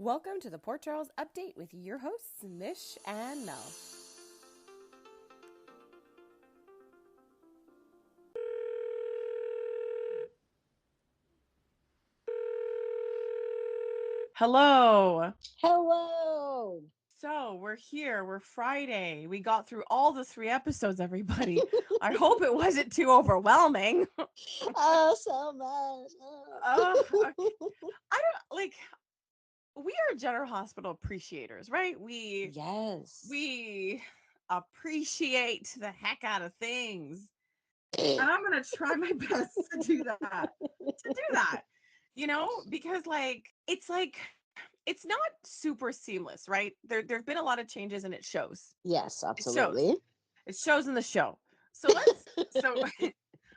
Welcome to the Port Charles Update with your hosts, Mish and Mel. Hello. Hello. So we're here. We're Friday. We got through all the 3 episodes, everybody. I hope it wasn't too overwhelming. Oh, so much. Okay. I don't like. We are General Hospital appreciators, right? Yes. We appreciate the heck out of things, and I'm gonna try my best to do that. Because it's not super seamless, right? There've been a lot of changes, and it shows. Yes, It shows. absolutely. It shows in the show. So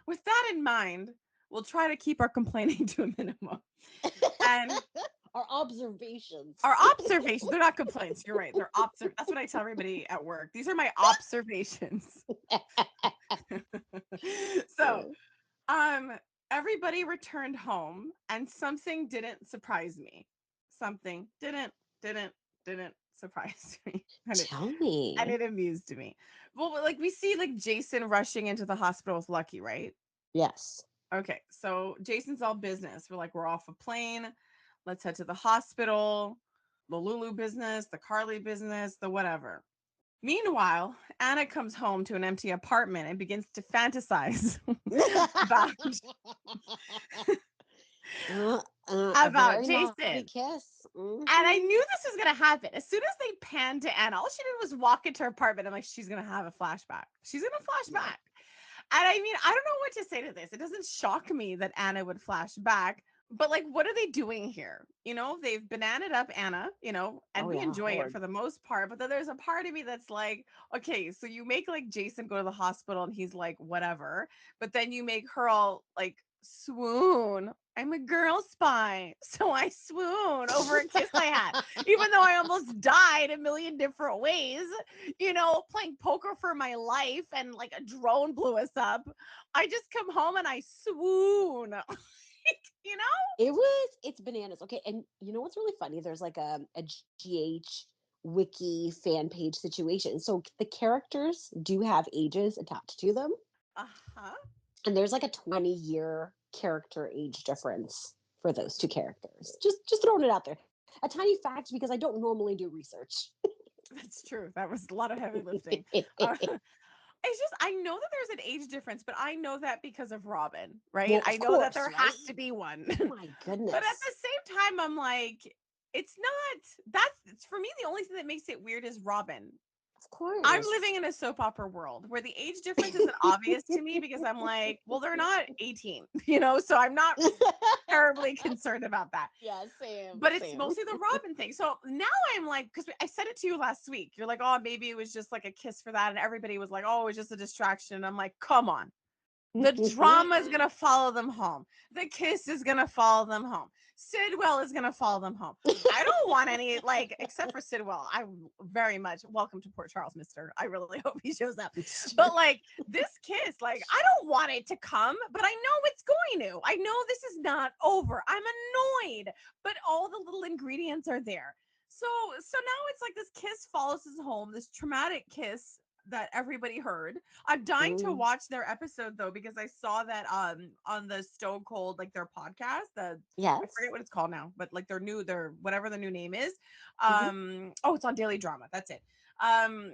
with that in mind, we'll try to keep our complaining to a minimum. And Our observations. our observations, they're not complaints. You're right. That's what I tell everybody at work. These are my observations. So, um everybody returned home and something didn't surprise me. Something didn't surprise me. Tell And me. it amused me. Well, like we see like Jason rushing into the hospital with Lucky, right? Yes. Okay, so Jason's all business. We're off a plane. Let's head to the hospital. The Lulu business, the Carly business, the whatever. Meanwhile, Anna comes home to an empty apartment and begins to fantasize about A about very naughty Jason. kiss. And I knew this was gonna happen. As soon as they panned to Anna, all she did was walk into her apartment. I'm like, she's gonna have a flashback. She's gonna flash Yeah. back. And I mean, I don't know what to say to this. It doesn't shock me that Anna would flash back, but like, what are they doing here? They've bananaed up Anna, and Oh, we yeah. enjoy it Hard. for the most part. But then there's a part of me that's like, okay, so you make like Jason go to the hospital and he's like, whatever. But then you make her all like swoon. I'm a girl spy. So I swoon over a kiss I had, even though I almost died a million different ways, playing poker for my life and like a drone blew us up. I just come home and I swoon. you know? It's bananas. Okay. And you know what's really funny? There's like a GH wiki fan page situation. So the characters do have ages attached to them. Uh-huh. And there's like a 20-year character age difference for those two characters. Just throwing it out there. A tiny fact because I don't normally do research. That's true. That was a lot of heavy lifting. It's just I know that there's an age difference, but I know that because of Robin, right? Well, I of know that course, there right? has to be one. My But at goodness. the same time, I'm like, it's not that's for me the only thing that makes it weird is Robin. Of I'm course. living in a soap opera world where the age difference isn't obvious to me because I'm like, well, they're not 18, so I'm not terribly concerned about that. Yeah, same, But it's same. mostly the Robin thing. So now I'm like, because I said it to you last week. You're like, oh, maybe it was just like a kiss for that. And everybody was like, oh, it was just a distraction. I'm like, come on. The drama is going to follow them home. The kiss is going to follow them home. Sidwell is going to follow them home. I don't want any, like, except for Sidwell. I very much welcome to Port Charles, mister. I really hope he shows up. But, like, this kiss, like, I don't want it to come, but I know it's going to. I know this is not over. I'm annoyed, but all the little ingredients are there. So now it's like this kiss follows us home, this traumatic kiss that everybody heard. I'm dying to Mm, watch their episode though because I saw that on the Stone Cold like their podcast, I forget yes. what it's called now, but like their whatever the new name is. Hmm. It's on Daily Drama. That's it. Um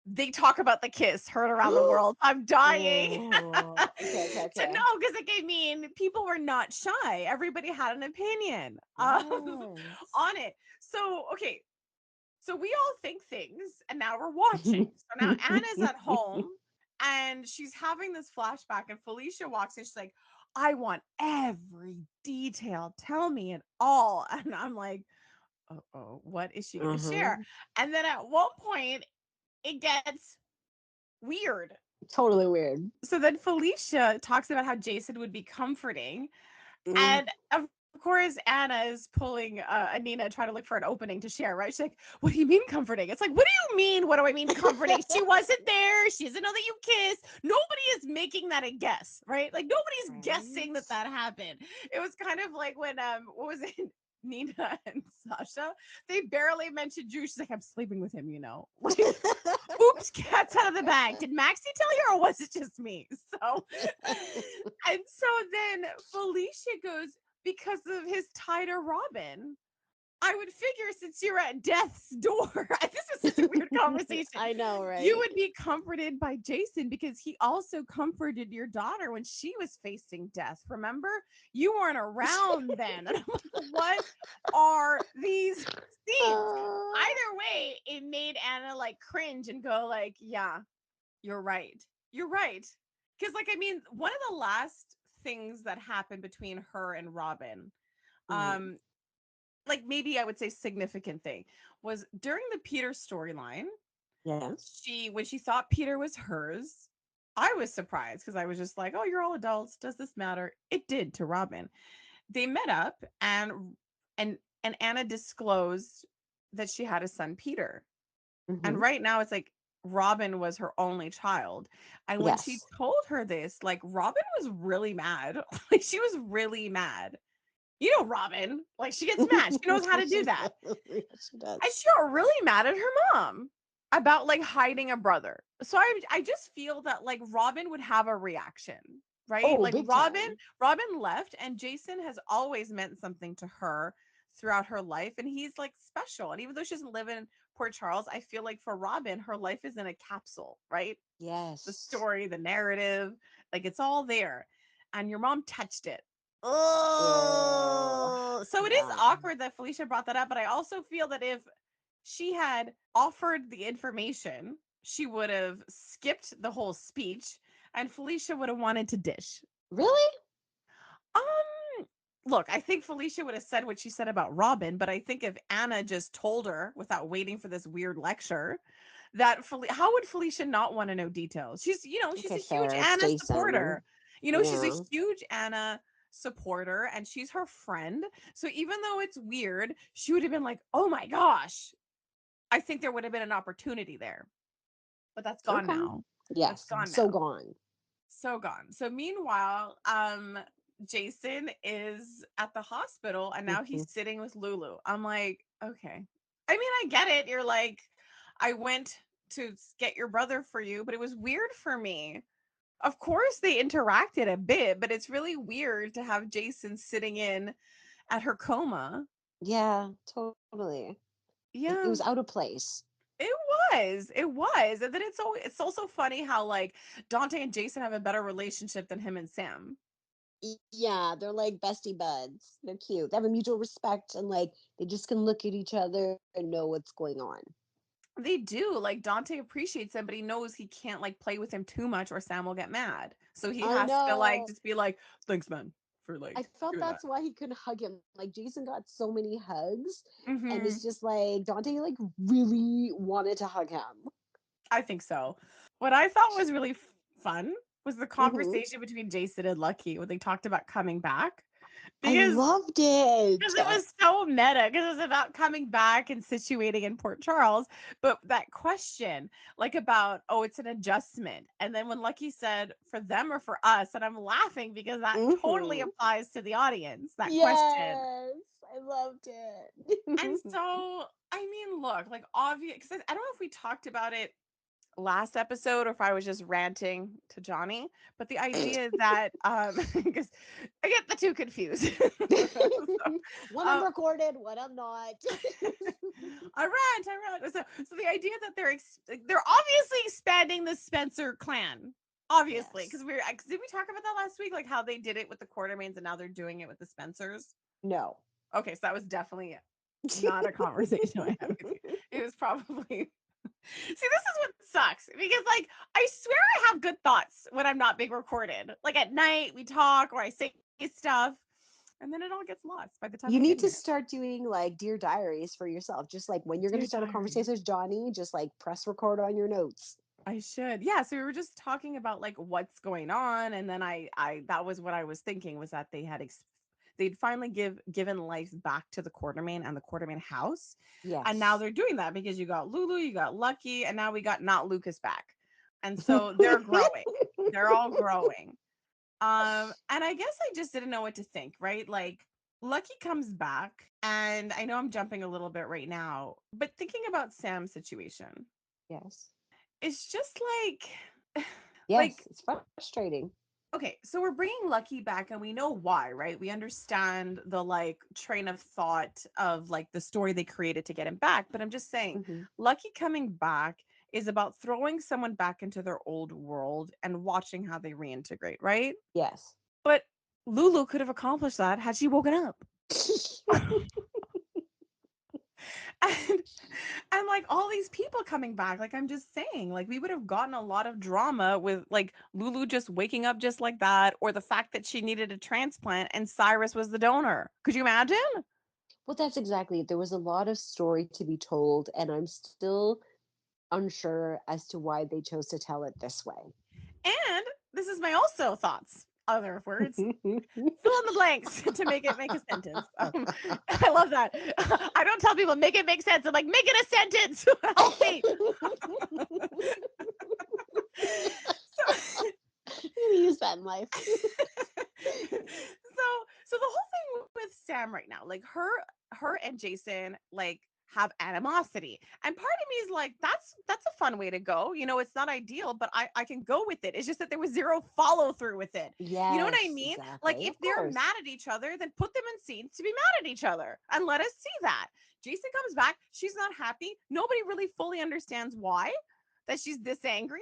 they talk about the kiss heard around the world. I'm dying. Oh, okay, okay, So okay. no, because like I mean, people were not shy. Everybody had an opinion Yes. on it. So okay, so we all think things, and now we're watching. So now Anna's at home, and she's having this flashback, and Felicia walks in. She's like, "I want every detail. Tell me it all." And I'm like, "Oh, what is she going to share?" Hmm. And then at one point, it gets weird. Totally weird. So then Felicia talks about how Jason would be comforting, Mm. and of course, Anna is pulling Anina trying to look for an opening to share, right? She's like, what do you mean comforting? It's like, what do you mean? What do I mean comforting? She wasn't there. She doesn't know that you kissed. Nobody is making that a guess, right? Like nobody's guessing Right? that happened. It was kind of like when what was it? Nina and Sasha, they barely mentioned Drew. She's like, I'm sleeping with him, Like, oops, cat's out of the bag. Did Maxie tell you, or was it just me? So, and so then Felicia goes, because of his tie to Robin. I would figure since you're at death's door, this is such a weird conversation. I know, right? You would be comforted by Jason because he also comforted your daughter when she was facing death. Remember? You weren't around then. And I'm like, what are these scenes? Either way, it made Anna like cringe and go like, yeah, you're right. You're right. Because like, I mean, one of the last things that happened between her and Robin, Mhm. like maybe I would say significant thing was during the Peter storyline. Yes. When she thought Peter was hers, I was surprised because I was just like, "Oh, you're all adults. Does this matter?" It did to Robin. They met up and Anna disclosed that she had a son, Peter. And Hmm. right now it's like Robin was her only child. And when she Yes. told her this, like Robin was really mad. Like she was really mad. Robin, like she gets mad. She knows how to do She that. does. Yes, she does. And she got really mad at her mom about like hiding a brother. So I just feel that like Robin would have a reaction, right? Oh, Like big Robin time. Robin left and Jason has always meant something to her throughout her life and he's like special. And even though she doesn't live in Port Charles, I feel like for Robin her life is in a capsule, right? The Yes. story, the narrative, like it's all there. And your mom touched it. Ew. Oh, so it is Yeah. awkward that Felicia brought that up, but I also feel that if she had offered the information, she would have skipped the whole speech and Felicia would have wanted to dish. Really? Look, I think Felicia would have said what she said about Robin, but I think if Anna just told her without waiting for this weird lecture, how would Felicia not want to know details? She's Okay, a huge fair. It's Anna Jason. supporter. She's a Yeah. huge Anna supporter and she's her friend. So even though it's weird, she would have been like, "Oh my gosh." I think there would have been an opportunity there. But that's gone Okay. now. That's Yes. gone So now. gone. So gone. So meanwhile, Jason is at the hospital and now Hmm. he's sitting with Lulu. I'm like, okay. I mean, I get it. You're like, I went to get your brother for you, but it was weird for me. Of course they interacted a bit, but it's really weird to have Jason sitting in at her coma. Yeah, totally. It Yeah. was out of place. It was. It was. And then it's also funny how like Dante and Jason have a better relationship than him and Sam. Yeah, they're like bestie buds. They're cute. They have a mutual respect and like they just can look at each other and know what's going on. They do. Like Dante appreciates him, but he knows he can't like play with him too much or Sam will get mad. So he I has to like know. just be like, "Thanks, man, for I like felt doing that." that's why he couldn't hug him. Like Jason got so many hugs, and Hmm. it's just like Dante like really wanted to hug him. I think so. What I thought was really fun was the Hmm. conversation between Jason and Lucky when they talked about coming back I because loved it. because it was so meta because it was about coming back and situating in Port Charles. But that question, like about, oh, it's an adjustment. And then when Lucky said for them or for us, and I'm laughing because that totally Hmm. applies to the audience, that question. Yes, I loved it. And so, I mean, look, like obvious, because I don't know if we talked about it last episode or if I was just ranting to Johnny, but the idea that because I get the two confused. So, One I'm um, recorded, one I'm not. I rant. So the idea that they're obviously expanding the Spencer clan, obviously, Yes. because did we talk about that last week, like how they did it with the Quartermains and now they're doing it with the Spencers? No. Okay, so that was definitely not a conversation I had with you. It was probably See, this is what sucks because, like, I swear I have good thoughts when I'm not being recorded. Like at night, we talk or I say stuff, and then it all gets lost by the time You we get need to here. start doing like dear diaries for yourself. Just like when you're going to Dear start a diary. conversation with Johnny, just like press record on your notes. I should. Yeah, so we were just talking about like what's going on and then I that was what I was thinking was that they'd finally given life back to the Quartermain and the Quartermain house. And now Yes. they're doing that because you got Lulu, you got Lucky, and now we got not Lucas back. And so they're growing. They're all growing. And I guess I just didn't know what to think, right? Like Lucky comes back, and I know I'm jumping a little bit right now, but thinking about Sam's situation, Yes. it's just like, Yes, it's frustrating. okay, so we're bringing Lucky back, and we know why, right? We understand the like train of thought of like the story they created to get him back. But I'm just saying, Hmm. Lucky coming back is about throwing someone back into their old world and watching how they reintegrate, right? Yes. But Lulu could have accomplished that had she woken up. and and like all these people coming back, like I'm just saying, like we would have gotten a lot of drama with like Lulu just waking up just like that, or the fact that she needed a transplant and Cyrus was the donor. Could you imagine? Well, that's exactly it. There was a lot of story to be told, and I'm still unsure as to why they chose to tell it this way. And this is my also thoughts, other words, fill in the blanks to make it make a sentence. I love that. I don't tell people make it make sense. I'm like, make it a sentence. Help me. So I'm gonna use that in life. so the whole thing with Sam right now, like her and Jason like have animosity. And part of me is like, that's a fun way to go. You know, it's not ideal, but I can go with it. It's just that there was zero follow through with it. You know what I Yes, mean? Like exactly. if Of they're course. mad at each other, then put them in scenes to be mad at each other and let us see that. Jason comes back, she's not happy. Nobody really fully understands why that she's this angry.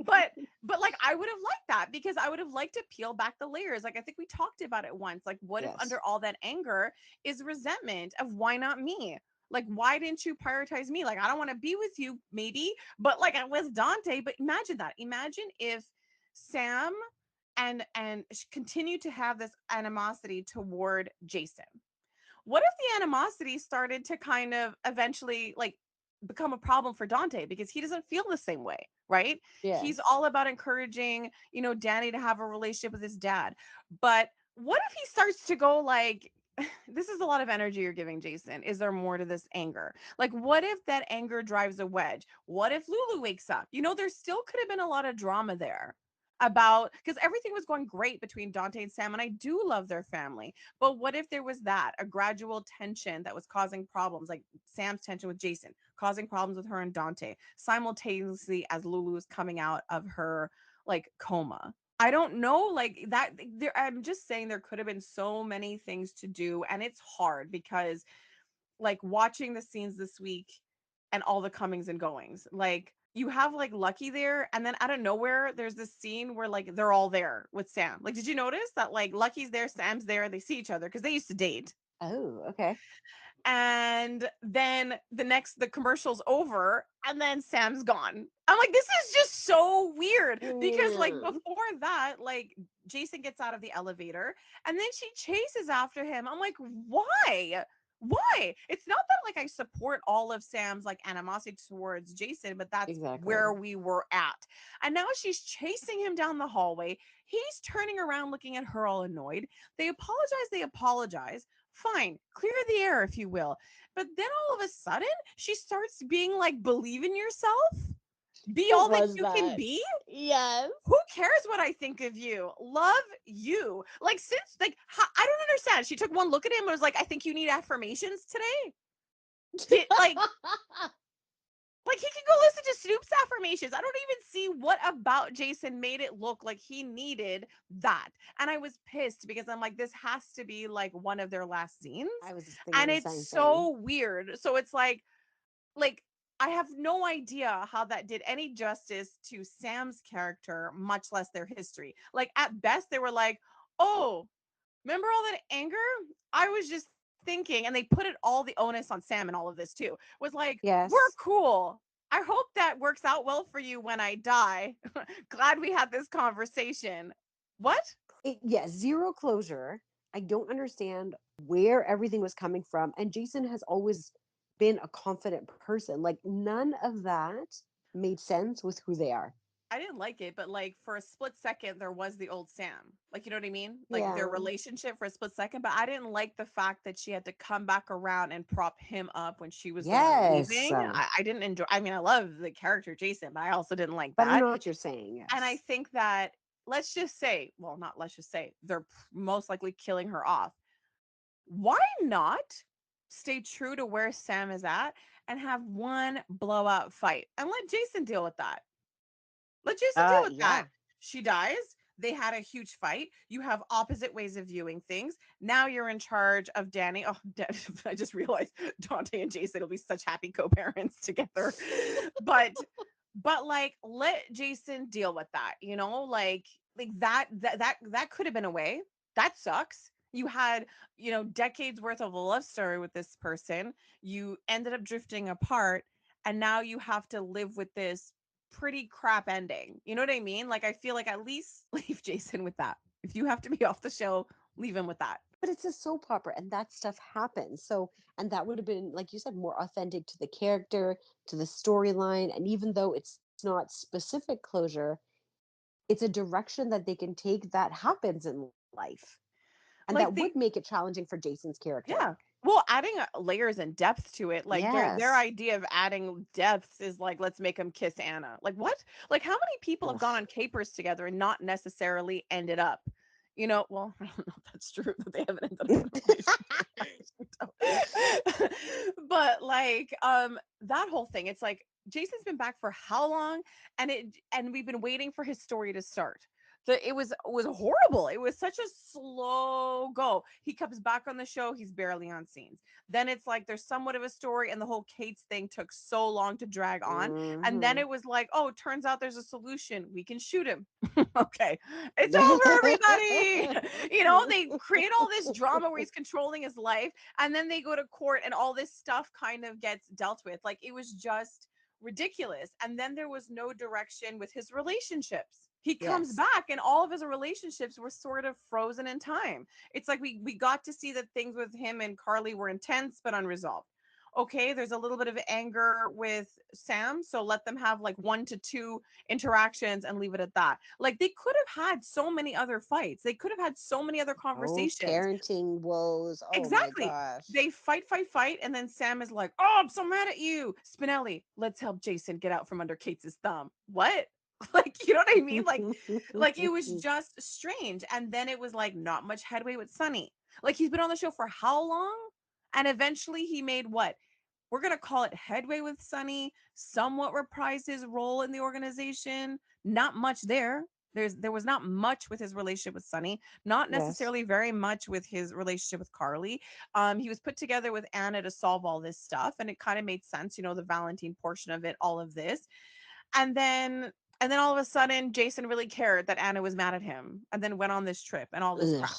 but but like I would have liked that because I would have liked to peel back the layers. Like I think we talked about it once. Like what if Yes. under all that anger is resentment of why not me? Like why didn't you prioritize me? Like I don't want to be with you maybe, but like I was Dante. But imagine that. Imagine if Sam and continue to have this animosity toward Jason. What if the animosity started to kind of eventually like become a problem for Dante because he doesn't feel the same way, right? He's Yes. all about encouraging, Danny to have a relationship with his dad. But what if he starts to go like, this is a lot of energy you're giving, Jason. Is there more to this anger? Like, what if that anger drives a wedge? What if Lulu wakes up? There still could have been a lot of drama there about because everything was going great between Dante and Sam, and I do love their family. But what if there was that a gradual tension that was causing problems, like Sam's tension with Jason, causing problems with her and Dante, simultaneously as Lulu is coming out of her like coma? I don't know, like that. There, I'm just saying there could have been so many things to do, and it's hard because like watching the scenes this week and all the comings and goings. Like you have like Lucky there, and then out of nowhere, there's this scene where like they're all there with Sam. Like, did you notice that like Lucky's there, Sam's there, they see each other because they used to date. Oh, okay. And then the commercial's over, and then Sam's gone. I'm like, this is just so weird because like Yeah. before that, like Jason gets out of the elevator and then she chases after him. I'm like, why? Why? It's not that like I support all of Sam's like animosity towards Jason, but that's Exactly. where we were at. And now she's chasing him down the hallway. He's turning around looking at her all annoyed. They apologize. Fine, clear the air, if you will. But then all of a sudden, she starts being like, believe in yourself, be Who all that was you can that? be. Yes. Who cares what I think of you? Love you. Like, since, like, I don't understand. She took one look at him and was like, I think you need affirmations today. Did, like he can go listen to Snoop's affirmations. I don't even see what about Jason made it look like he needed that. And I was pissed because I'm like, this has to be like one of their last scenes. I was just thinking And the it's same thing. so weird. So it's like I have no idea how that did any justice to Sam's character, much less their history. Like at best, they were like, oh, remember all that anger? I was just thinking, and they put it all the onus on Sam and all of this too. Was like, we're Yes. cool. I hope that works out well for you when I die. Glad we had this conversation. What? Yeah, zero closure. I don't understand where everything was coming from. And Jason has always been a confident person. Like, none of that made sense with who they are. I didn't like it, but like for a split second, there was the old Sam. Like, you know what I mean? Like their Yeah. relationship for a split second. But I didn't like the fact that she had to come back around and prop him up when she was the one Yes. leaving. I didn't enjoy, I mean, I love the character Jason, but I also didn't like But I that. know what you're saying. And I Yes. think that, let's just say, well, not let's just say, they're most likely killing her off. why not stay true to where Sam is at and have one blowout fight and let Jason deal with that? Let Jason deal with that. Yeah. She dies. They had a huge fight. You have opposite ways of viewing things. Now you're in charge of Danny. Oh, I just realized Dante and Jason will be such happy co-parents together. But like let Jason deal with that, like that could have been a way. That sucks. You had, decades worth of a love story with this person. You ended up drifting apart and now you have to live with this pretty crap ending. You know what I mean? Like I feel like at least leave Jason with that. If you have to be off the show, leave him with that. But it's a soap opera and that stuff happens. So, and that would have been, like you said, more authentic to the character, to the storyline. And even though it's not specific closure, it's a direction that they can take that happens in life. And Like that they would make it challenging for Jason's character. Yeah. Well, adding layers and depth to it, like their Yes. idea of adding depths is like, let's make him kiss Anna. Like what? Like how many people have gone Ugh. on capers together and not necessarily ended up? Well, I don't know if that's true that they haven't ended up in a relationship. But like that whole thing, it's like Jason's been back for how long? And we've been waiting for his story to start. It was horrible. It was such a slow go. He comes back on the show, he's barely on scenes. Then it's like there's somewhat of a story, and the whole Kate's thing took so long to drag on. And then Hmm. it was like, oh, turns out there's a solution. We can shoot him. Okay, it's over, everybody. They create all this drama where he's controlling his life, and then they go to court, and all this stuff kind of gets dealt with. Like it was just ridiculous. And then there was no direction with his relationships. He comes Yes. back and all of his relationships were sort of frozen in time. It's like we got to see that things with him and Carly were intense but unresolved. Okay, there's a little bit of anger with Sam, so let them have like 1 to 2 interactions and leave it at that. Like they could have had so many other fights. They could have had so many other Oh, conversations. parenting woes. Oh my Exactly. gosh. They fight, fight, fight, and then Sam is like, "Oh, I'm so mad at you, Spinelli. Let's help Jason get out from under Kate's thumb." What? Like, you know what I mean? Like it was just strange. And then it was like not much headway with Sonny. Like he's been on the show for how long? And eventually he made what? We're gonna call it headway with Sonny, somewhat reprised his role in the organization. Not much there. There was not much with his relationship with Sonny, not Yes. necessarily very much with his relationship with Carly. He was put together with Anna to solve all this stuff, and it kind of made sense, the Valentine portion of it, all of this. And then all of a sudden, Jason really cared that Anna was mad at him, and then went on this trip and all this crap. Ugh.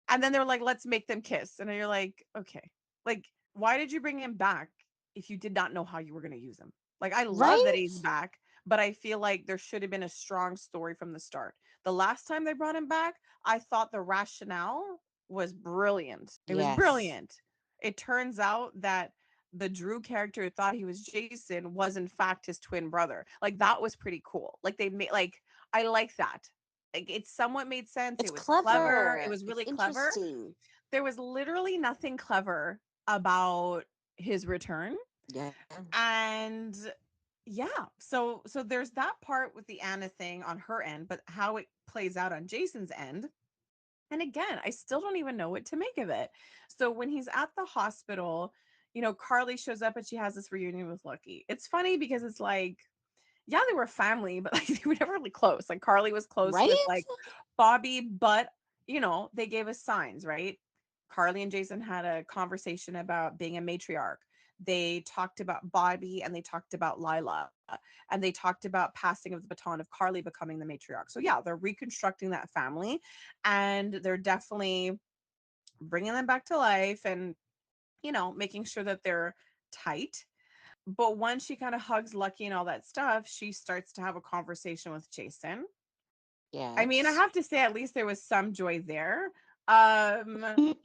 And then they're like, let's make them kiss. And you're like, okay. Like, why did you bring him back if you did not know how you were going to use him? Like, I love that he's Right? back, but I feel like there should have been a strong story from the start. The last time they brought him back, I thought the rationale was brilliant. It was Yes. brilliant. It turns out that the Drew character who thought he was Jason was in fact his twin brother. Like that was pretty cool. Like they made like I like that. Like it somewhat made sense. It's It was clever. It clever. was It's really clever. interesting. There was literally nothing clever about his return. Yeah. And yeah, so there's that part with the Anna thing on her end, but how it plays out on Jason's end. And again, I still don't even know what to make of it. So when he's at the hospital, Carly shows up and she has this reunion with Lucky. It's funny because it's like, yeah, they were family, but like they were never really close. Like Carly was close with Right? like Bobby, but they gave us signs, right? Carly and Jason had a conversation about being a matriarch. They talked about Bobby and they talked about Lila and they talked about passing of the baton of Carly becoming the matriarch. So yeah, they're reconstructing that family and they're definitely bringing them back to life and making sure that they're tight. But once she kind of hugs Lucky and all that stuff, she starts to have a conversation with Jason. I mean, I Yes. have to say, at least there was some joy there. Um,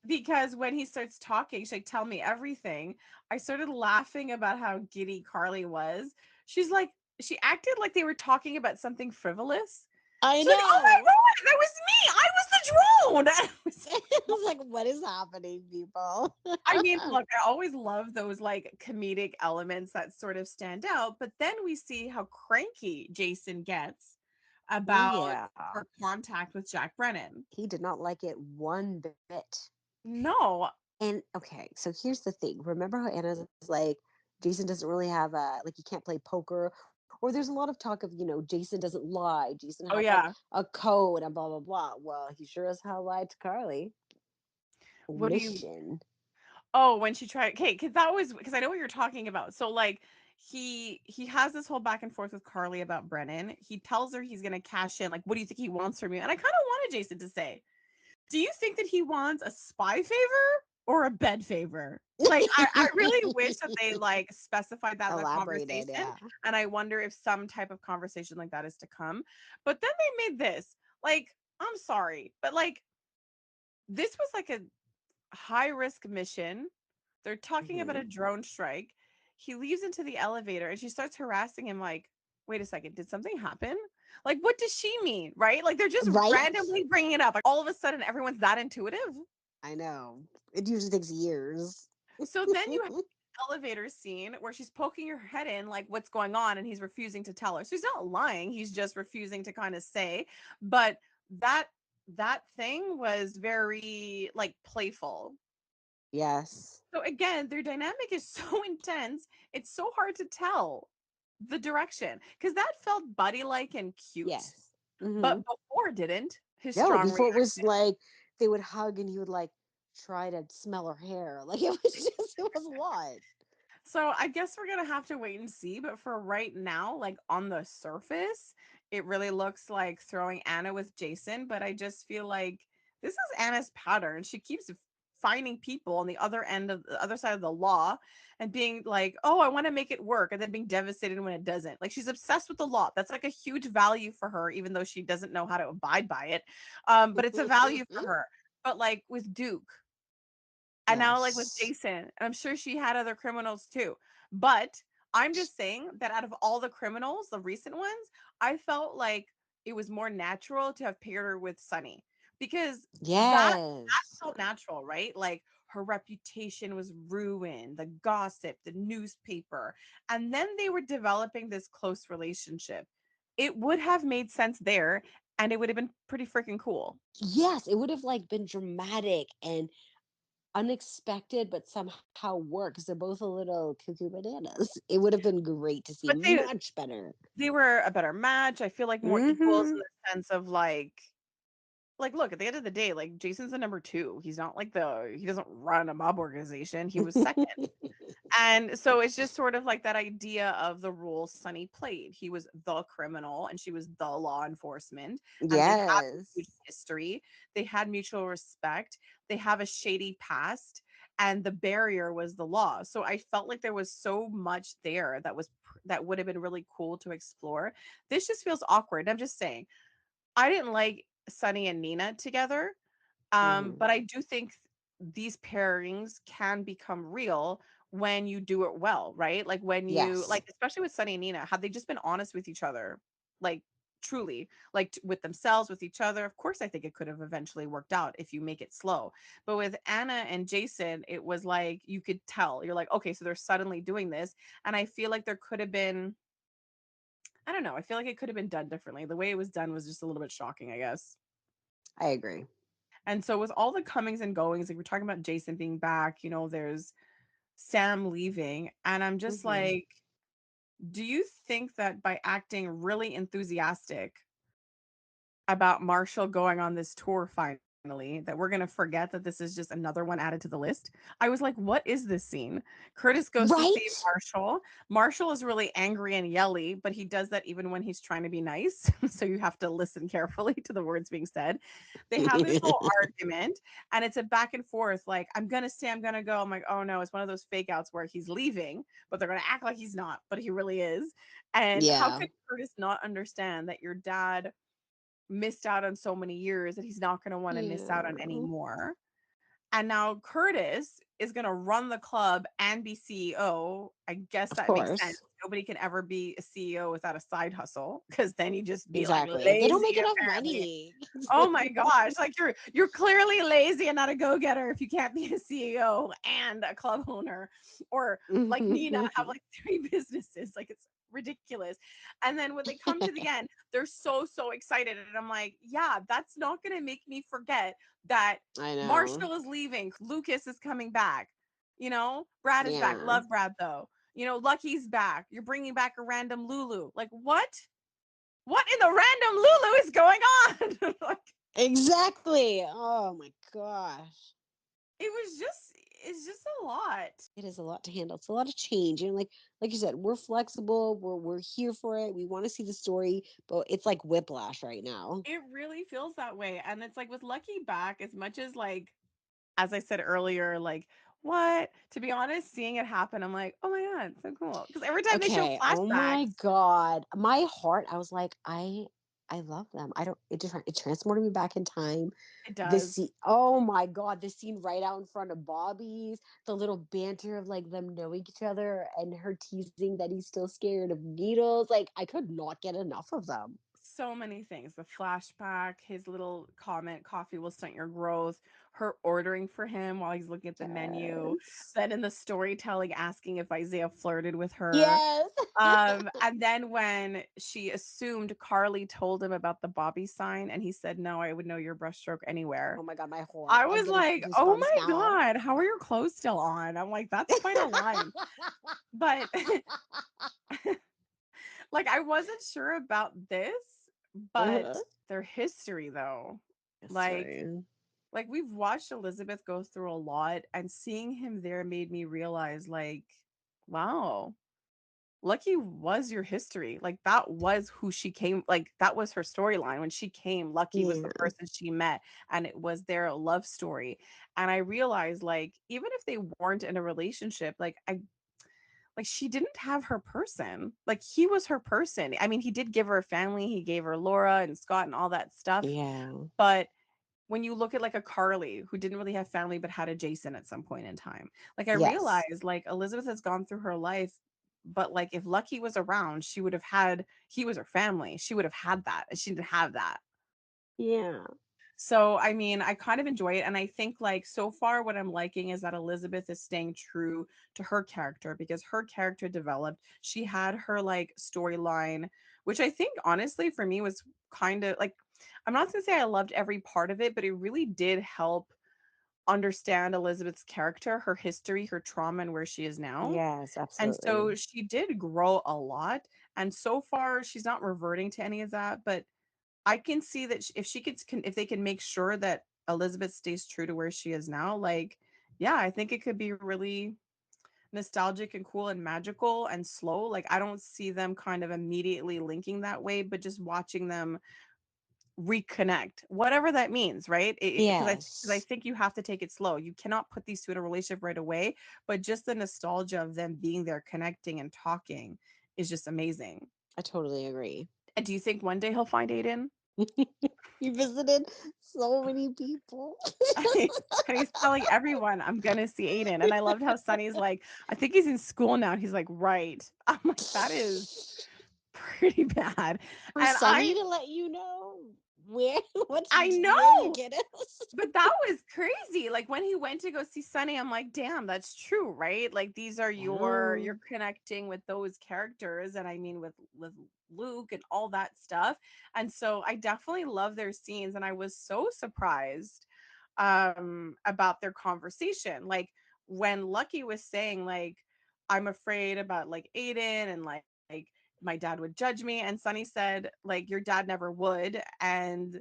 because when he starts talking, she's like, tell me everything. I started laughing about how giddy Carly was. She's like, she acted like they were talking about something frivolous. I She's like, oh my know. God, that was me. I was the drone. I was like, It was like, what is happening, people? I mean, look, I always love those like comedic elements that sort of stand out, but then we see how cranky Jason gets Oh, about yeah. her contact with Jack Brennan. He did not like it one bit. No. And okay, so here's the thing. Remember how Anna's like, Jason doesn't really have a, like, he can't play poker? Or there's a lot of talk of, Jason doesn't lie. Jason Oh has like yeah. a code and blah, blah, blah. Well, he sure as hell lied to Carly. What do you Mission. Oh, when she tried, okay, because that was because I know what you're talking about. So like he has this whole back and forth with Carly about Brennan. He tells her he's gonna cash in. Like, what do you think he wants from you? And I kind of wanted Jason to say, do you think that he wants a spy favor or a bed favor? Like, I really wish that they like specified that in the Elaborated, conversation. yeah. And I wonder if some type of conversation like that is to come. But then they made this. Like, I'm sorry, but like this was like a high risk mission. They're talking about Hmm. a drone strike. He leaves into the elevator and she starts harassing him like, wait a second, did something happen? Like, what does she mean? Right? Like, they're just Right? randomly bringing it up. Like, all of a sudden, everyone's that intuitive. I know. It usually takes years. So then you have the elevator scene where she's poking her head in, like, what's going on? And he's refusing to tell her. So he's not lying. He's just refusing to kind of say. But that that thing was very like playful. Yes. So again, their dynamic is so intense. It's so hard to tell the direction because that felt buddy like and cute, Yes. Hmm. but before didn't. His No, strong before it was reaction. like they would hug and he would like try to smell her hair. Like it was just, it was a lot. So I guess we're gonna have to wait and see. But for right now, like on the surface, it really looks like throwing Anna with Jason. But I just feel like this is Anna's pattern. She keeps finding people on the other end of the other side of the law and being like, oh, I want to make it work, and then being devastated when it doesn't. Like she's obsessed with the law. That's like a huge value for her, even though she doesn't know how to abide by it. But it's a value for her. But like with Duke, and now like with Yes. Jason, and I'm sure she had other criminals too. But I'm just saying that out of all the criminals, the recent ones, I felt like it was more natural to have paired her with Sunny because that Yes. felt natural, right? Like her reputation was ruined, the gossip, the newspaper, and then they were developing this close relationship. It would have made sense there, and it would have been pretty freaking cool. Yes, it would have like been dramatic and unexpected, but somehow worked because they're both a little cuckoo bananas. It would have been great to see But they much better. they were a better match. I feel like more equals in Hmm. the sense of like look, at the end of the day, like Jason's the number 2. He's not like he doesn't run a mob organization. He was second. And so it's just sort of like that idea of the role Sunny played. He was the criminal and she was the law enforcement. And they have a Yes. huge history. They had mutual respect. They have a shady past. And the barrier was the law. So I felt like there was so much there that would have been really cool to explore. This just feels awkward. I'm just saying. I didn't like Sunny and Nina together. Hmm. But I do think these pairings can become real when you do it well, right? Like when you Yes, like, especially with Sunny and Nina, had they just been honest with each other, like truly, like with themselves, with each other, of course, I think it could have eventually worked out if you make it slow. But with Anna and Jason, it was like you could tell. You're like, okay, so they're suddenly doing this, and I feel like there could have been. I don't know. I feel like it could have been done differently. The way it was done was just a little bit shocking, I guess. I agree. And so with all the comings and goings, like we're talking about Jason being back, there's Sam leaving, and I'm just Hmm. like, do you think that by acting really enthusiastic about Marshall going on this tour finally, that we're going to forget that this is just another one added to the list? I was like, what is this scene? Curtis goes to see Right? Marshall. Marshall is really angry and yelly, but he does that even when he's trying to be nice. So you have to listen carefully to the words being said. They have this whole argument, and it's a back and forth like, I'm going to stay, I'm going to go. I'm like, oh no, it's one of those fake outs where he's leaving, but they're going to act like he's not, but he really is. And how Yeah. could Curtis not understand that your dad missed out on so many years that he's not going to want to miss out on any Yeah. more? And now Curtis is going to run the club and be CEO. I guess Of that makes sense. course. Nobody can ever be a CEO without a side hustle because then you just be like Exactly. They don't lazy make enough apparently. money. Oh my gosh, like you're clearly lazy and not a go-getter if you can't be a CEO and a club owner, or like Nina have like 3 businesses. Like ridiculous. And then when they come to the end, they're so excited. And I'm like, yeah, that's not going to make me forget that I know. Marshall is leaving. Lucas is coming back. You know, Brad is back. Yeah. Love Brad though. You know, Lucky's back. You're bringing back a random Lulu. Like, what? What in the random Lulu is going on? Like, Exactly. Oh my gosh. it was just, it's just a lot. It is a lot to handle. It's a lot of change. And like you said, we're flexible. We're here for it. We want to see the story, but it's like whiplash right now. It really feels that way. And it's like with Lucky back, as much as like, as I said earlier, like, what? To be honest, seeing it happen, I'm like, oh my God, so cool. Because every time they show Okay. Oh flashbacks, my God. My heart, I was like, I love them. I don't it transported me back in time. it This does. scene, oh my God, this scene right out in front of Bobby's, the little banter of like them knowing each other and her teasing that he's still scared of needles. Like I could not get enough of them. So many things. The flashback, his little comment, coffee will stunt your growth, her ordering for him while he's looking at the menu, Yes. then in the storytelling asking if Isaiah flirted with her. Yes. And then when she assumed Carly told him about the Bobby sign and he said, no, I would know your brushstroke anywhere. Oh my God, my heart. I I'm was getting like, oh goosebumps my now. God, how are your clothes still on? I'm like, that's quite a line. But like, I wasn't sure about this, but Uh-huh. their history though, like, History. like we've watched Elizabeth go through a lot, and seeing him there made me realize, like, wow, Lucky was your history. Like that was who she came, like that was her storyline. When she came, Lucky was the Yeah. person she met and it was their love story. And I realized like even if they weren't in a relationship, like she didn't have her person. Like he was her person. I mean, he did give her a family, he gave her Laura and Scott and all that stuff, Yeah. but when you look at like a Carly who didn't really have family but had a Jason at some point in time. Like I Yes. realized like Elizabeth has gone through her life, but like if Lucky was around, she would have had he was her family. She would have had that. And she didn't have that. Yeah. So I mean, I kind of enjoy it. And I think like so far what I'm liking is that Elizabeth is staying true to her character because her character developed. She had her like storyline, which I think honestly for me was kind of like I'm not gonna say I loved every part of it, but it really did help understand Elizabeth's character, her history, her trauma, and where she is now. Yes, And so absolutely. she did grow a lot. And so far, she's not reverting to any of that. But I can see that if she could, if they can make sure that Elizabeth stays true to where she is now, like, yeah, I think it could be really nostalgic and cool and magical and slow. Like, I don't see them kind of immediately linking that way, but just watching them reconnect, whatever that means, right? Because I Yes. think you have to take it slow. You cannot put these two in a relationship right away, but just the nostalgia of them being there, connecting and talking is just amazing. I totally agree. And do you think one day he'll find Aiden? You visited so many people. And he's telling everyone, I'm gonna see Aiden. And I loved how Sunny's like, I think he's in school now. He's like, right. I'm like, that is pretty bad. For And Sunny to let you know where I where your know. kid is. But that was crazy. Like when he went to go see Sunny, I'm like, damn, that's true, right? Like these are Yeah. you're connecting with those characters, and I mean with Luke and all that stuff. And so I definitely love their scenes, and I was so surprised about their conversation. Like when Lucky was saying, like, I'm afraid about like Aiden and like my dad would judge me. And Sunny said, like, your dad never would. And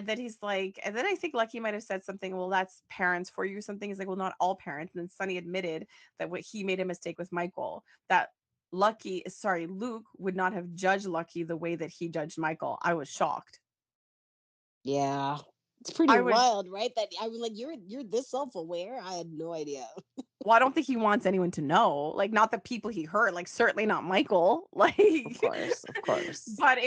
then he's like, and then I think Lucky might have said something, well, that's parents for you, something. He's like, well, not all parents. And then Sonny admitted that what he made a mistake with Michael, that Luke would not have judged Lucky the way that he judged Michael. I was shocked. Yeah. It's pretty I was, wild, right? That I was like, you're this self-aware. I had no idea. well, I don't think he wants anyone to know, like, not the people he hurt, like, certainly not Michael, Of like, course, of course. but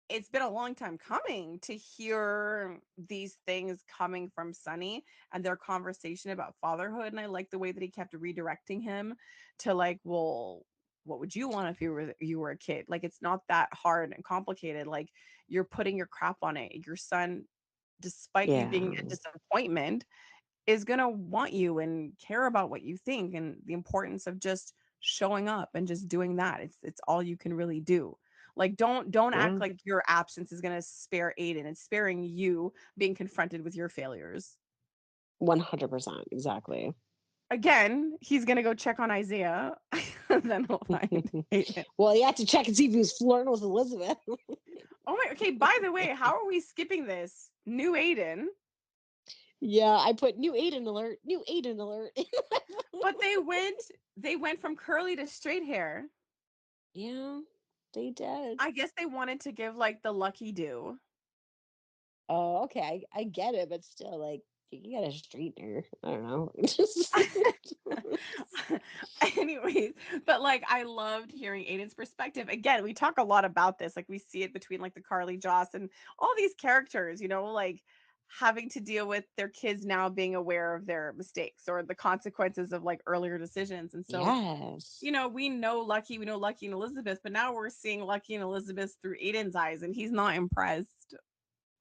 it's been a long time coming to hear these things coming from Sonny and their conversation about fatherhood. And I like the way that he kept redirecting him to like, well, what would you want if you were a kid? Like it's not that hard and complicated. Like you're putting your crap on it. Your son, despite you Yeah. being a disappointment, is gonna want you and care about what you think and the importance of just showing up and just doing that. It's all you can really do. Like don't act Yeah, like your absence is going to spare Aiden. It's sparing you being confronted with your failures. 100%. Exactly. Again, he's going to go check on Isaiah and then he'll find Aiden. Well, you have to check and see if he was flirting with Elizabeth. Oh my, okay, by the way, how are we skipping this? New Aiden. Yeah, I put new Aiden alert, new Aiden alert. But they went from curly to straight hair. Yeah, they did. I guess they wanted to give like the lucky do. Oh, okay. I get it, but still, like, you got a straightener. I don't know. Anyways, but like I loved hearing Aiden's perspective. Again, we talk a lot about this. Like we see it between like the Carly Joss and all these characters, like having to deal with their kids now being aware of their mistakes or the consequences of like earlier decisions. And so, Yes. we know Lucky and Elizabeth, but now we're seeing Lucky and Elizabeth through Aiden's eyes, and he's not impressed.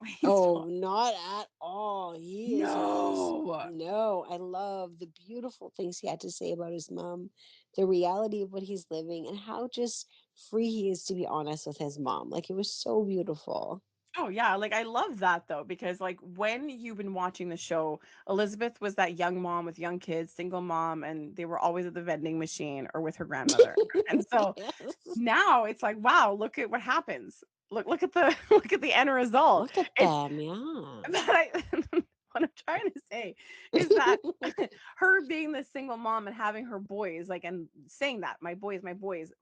He's Oh, not. not at all. He is just, No. no. I love the beautiful things he had to say about his mom, the reality of what he's living, and how just free he is to be honest with his mom. Like, it was so beautiful. Oh yeah, like I love that though, because like when you've been watching the show, Elizabeth was that young mom with young kids, single mom, and they were always at the vending machine or with her grandmother. And so Yes. now it's like, wow, look at what happens. Look at the look at the end result. Look at It's them. Yeah. but what I'm trying to say is that her being the single mom and having her boys, like, and saying that my boys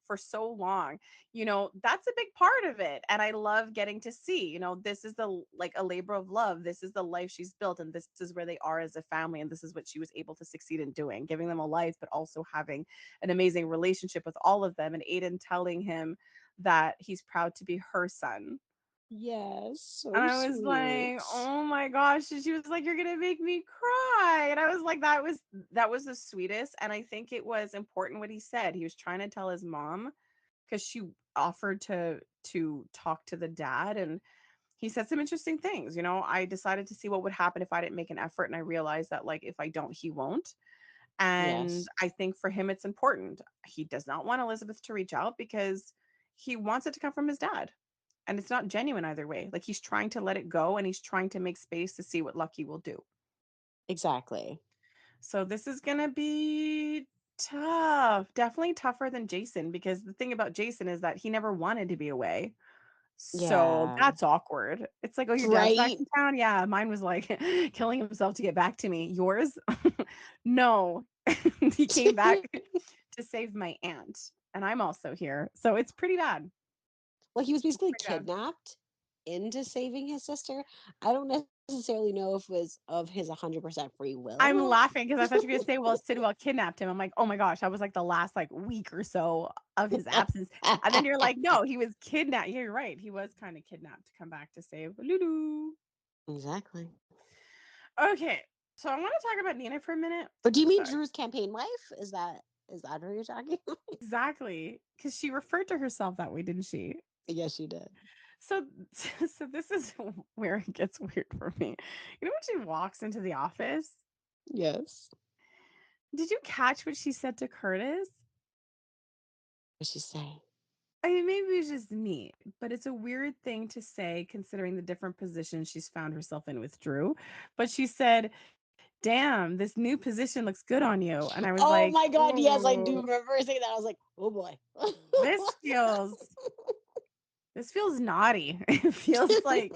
for so long, that's a big part of it. And I love getting to see, this is like a labor of love. This is the life she's built, and this is where they are as a family. And this is what she was able to succeed in doing, giving them a life, but also having an amazing relationship with all of them. And Aiden telling him that he's proud to be her son, Yes. and So I was like, sweet. "Oh my gosh." And she was like, "You're going to make me cry." And I was like, that was the sweetest. And I think it was important what he said. He was trying to tell his mom because she offered to talk to the dad, and he said some interesting things. I decided to see what would happen if I didn't make an effort, and I realized that like if I don't, he won't. And Yes. I think for him it's important. He does not want Elizabeth to reach out because he wants it to come from his dad, and it's not genuine either way. Like he's trying to let it go, and he's trying to make space to see what Lucky will do. Exactly. So this is going to be tough. Definitely tougher than Jason, because the thing about Jason is that he never wanted to be away. So Yeah. that's awkward. It's like, "Oh, your dad's back Right. in town?" Yeah, mine was like killing himself to get back to me. Yours? No. He came back to save my aunt, and I'm also here. So it's pretty bad. Well, he was basically Pretty bad. kidnapped into saving his sister. I don't necessarily know if it was of his 100% free I'm will. laughing because I thought you were gonna say, "Well, Sidwell kidnapped him." I'm like, "Oh my gosh, that was like the last like week or so of his absence." And then you're like, "No, he was kidnapped." Yeah, you're right. He was kind of kidnapped to come back to save Lulu. Exactly. Okay, so I want to talk about Nina for a minute. Or do you mean Sorry. Drew's campaign wife? Is that who you're talking? Exactly, because she referred to herself that way, didn't she? Yes, she did. So, so this is where it gets weird for me. When she walks into the office, Yes. did you catch what she said to Curtis? What she say? I mean, maybe it's just me, but it's a weird thing to say considering the different positions she's found herself in with Drew. But she said, "Damn, this new position looks good on you." And I was Oh like, my God! Yes, I do "Oh, remember her saying that. I was like, oh boy. this feels this feels naughty." It feels like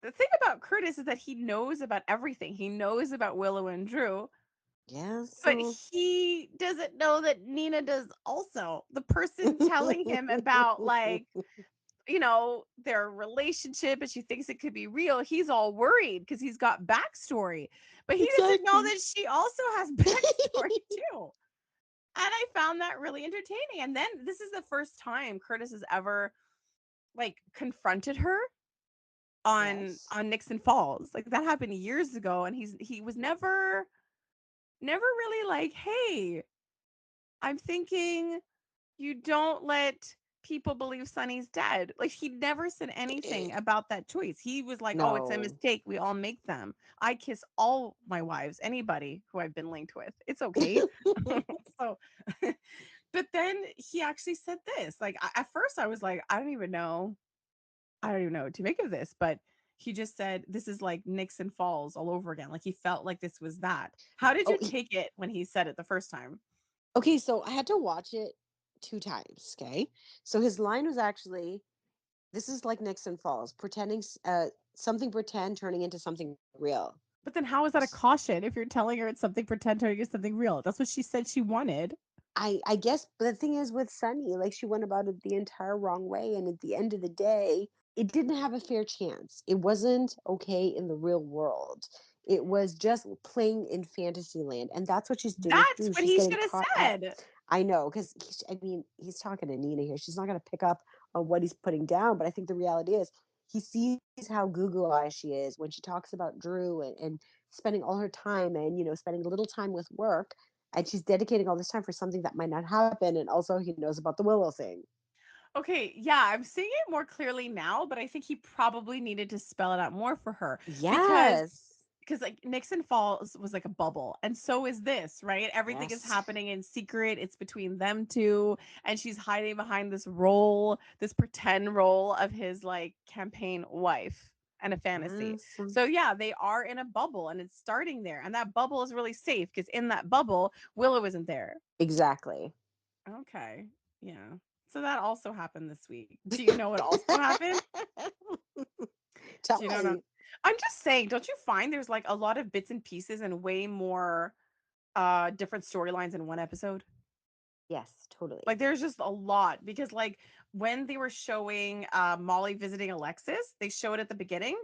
the thing about Curtis is that he knows about everything. He knows about Willow and Drew, Yes. but he doesn't know that Nina does also. The person telling him about like their relationship, and she thinks it could be real. He's all worried because he's got backstory, but he doesn't know Exactly. that she also has backstory too. And I found that really entertaining. And then this is the first time Curtis has ever like confronted her on Yes. on Nixon Falls. Like that happened years ago, and he was never really like, "Hey, I'm thinking you don't let people believe Sonny's dead." Like he never said anything about that choice. He was like, "Oh, it's a No. mistake. We all make them. I kiss all my wives, anybody who I've been linked with. It's okay." So But then he actually said this. Like at first I was like, I don't even know what to make of this, but he just said this is like Nixon Falls all over again. Like he felt like this was that. How did Oh, you take it when he said it the first time? okay. So I had to watch it 2 times. Okay. So his line was actually, "This is like Nixon Falls, pretending, something pretend turning into something real." But then how is that a caution if you're telling her it's something pretend turning into something real? That's what she said she wanted. I guess, but the thing is with Sunny, like she went about it the entire wrong way, and at the end of the day, it didn't have a fair chance. It wasn't okay in the real world. It was just playing in fantasy land, and that's what she's doing That's too. what She's he getting should have caught up. said. I know, because I mean, he's talking to Nina here. She's not going to pick up on what he's putting down, but I think the reality is he sees how Google eyes she is when she talks about Drew and spending all her time and spending a little time with work, and she's dedicating all this time for something that might not happen. And also, he knows about the Willow thing. Okay, yeah, I'm seeing it more clearly now, but I think he probably needed to spell it out more for her because Yes. like Nixon Falls was like a bubble, and so is this, right? Everything is Yes. happening in secret. It's between them two, and she's hiding behind this role, this pretend role of his like campaign wife and a fantasy. Yes. So yeah, they are in a bubble, and it's starting there, and that bubble is really safe because in that bubble, Willow isn't there. Exactly. Okay, yeah. So that also happened this week. Do you know what also happened? Tell Do you know what me. I'm just saying, don't you find there's like a lot of bits and pieces and way more different storylines in one episode? Yes, totally. Like there's just a lot because like when they were showing Molly visiting Alexis, they show it at the beginning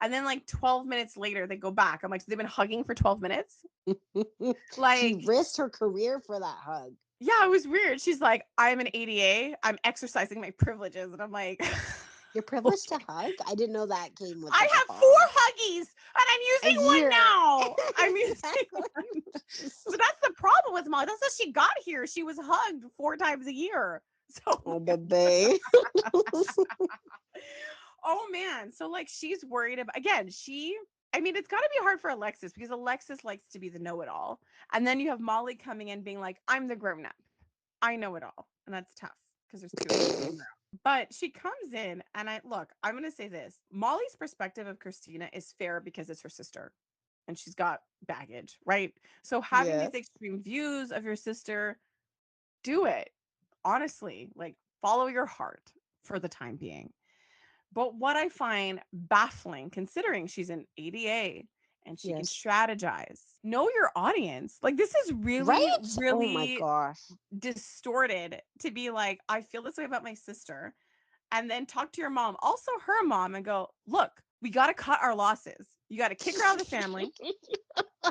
and then like 12 minutes later they go back. I'm like, so they've been hugging for 12 minutes? She Like, risked her career for that hug. yeah, it was weird. She's like, I'm an ADA, I'm exercising my privileges. And I'm like, You're privileged to okay. hug? I didn't know that came with I like a have four hug. huggies and I'm A using one year. now. I'm using Exactly. one. But that's the problem with Molly. That's how she got here. She was hugged 4 times a year. So, Oh, baby. oh man. So, like, she's worried about, again, I mean, it's got to be hard for Alexis because Alexis likes to be the know it all. And then you have Molly coming in being like, I'm the grown up. I know it all. And that's tough because there's two of them in the room. But she comes in, and I'm going to say this Molly's perspective of Christina is fair because it's her sister and she's got baggage, right? So having Yeah. these extreme views of your sister, do it. Honestly, like follow your heart for the time being. But what I find baffling, considering she's an ADA and she can Yes. strategize, know your audience. Like, this is really, Right? Oh my really gosh. distorted to be like, I feel this way about my sister. And then talk to your mom, also her mom, and go, look, we got to cut our losses. You got to kick her out of the family.